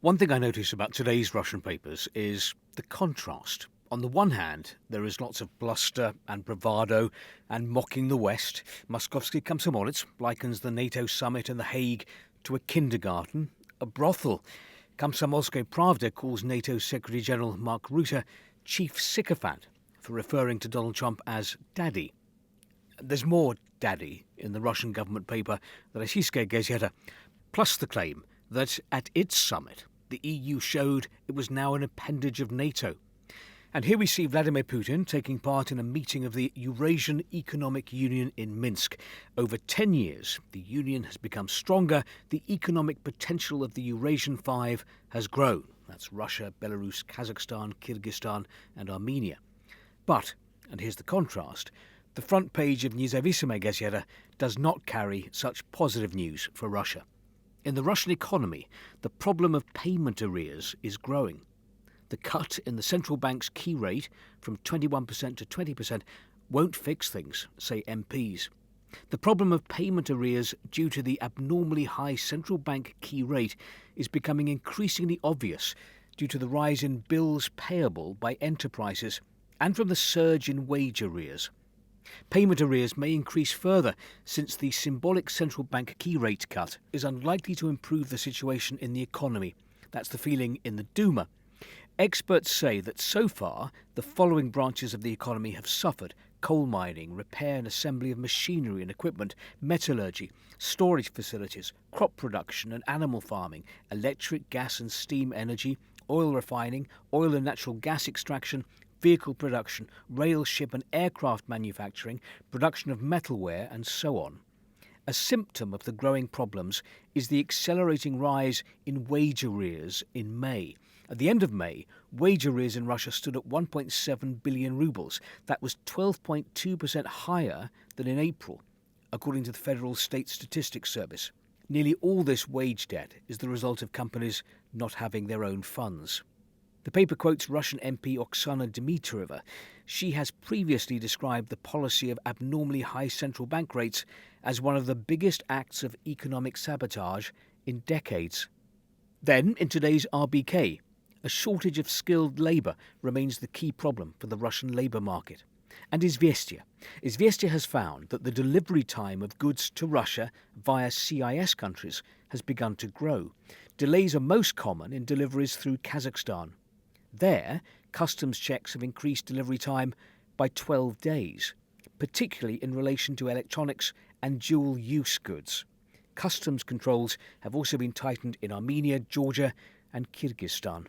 One thing I notice about today's Russian papers is the contrast. On the one hand, there is lots of bluster and bravado and mocking the West. Moskovsky Komsomolets likens the NATO summit in The Hague to a kindergarten, a brothel. Komsomolskaya Pravda calls NATO Secretary General Mark Rutte chief sycophant for referring to Donald Trump as daddy. There's more daddy in the Russian government paper, the Rossiyskaya Gazeta, plus the claim that at its summit, the EU showed it was now an appendage of NATO. And here we see Vladimir Putin taking part in a meeting of the Eurasian Economic Union in Minsk. Over 10 years, the union has become stronger. The economic potential of the Eurasian Five has grown. That's Russia, Belarus, Kazakhstan, Kyrgyzstan and Armenia. But, and here's the contrast, the front page of Nezavisime Gazeta does not carry such positive news for Russia. In the Russian economy, the problem of payment arrears is growing. The cut in the central bank's key rate from 21% to 20% won't fix things, say MPs. The problem of payment arrears due to the abnormally high central bank key rate is becoming increasingly obvious due to the rise in bills payable by enterprises and from the surge in wage arrears. Payment arrears may increase further since the symbolic central bank key rate cut is unlikely to improve the situation in the economy. That's the feeling in the Duma. Experts say that so far the following branches of the economy have suffered: coal mining, repair and assembly of machinery and equipment, metallurgy, storage facilities, crop production and animal farming, electric, gas and steam energy, oil refining, oil and natural gas extraction, vehicle production, rail, ship and aircraft manufacturing, production of metalware and so on. A symptom of the growing problems is the accelerating rise in wage arrears in May. At the end of May, wage arrears in Russia stood at 1.7 billion rubles. That was 12.2% higher than in April, according to the Federal State Statistics Service. Nearly all this wage debt is the result of companies not having their own funds. The paper quotes Russian MP Oksana Dmitrieva. She has previously described the policy of abnormally high central bank rates as one of the biggest acts of economic sabotage in decades. Then, in today's RBK, a shortage of skilled labour remains the key problem for the Russian labour market. And Izvestia. Izvestia has found that the delivery time of goods to Russia via CIS countries has begun to grow. Delays are most common in deliveries through Kazakhstan. There, customs checks have increased delivery time by 12 days, particularly in relation to electronics and dual-use goods. Customs controls have also been tightened in Armenia, Georgia and Kyrgyzstan.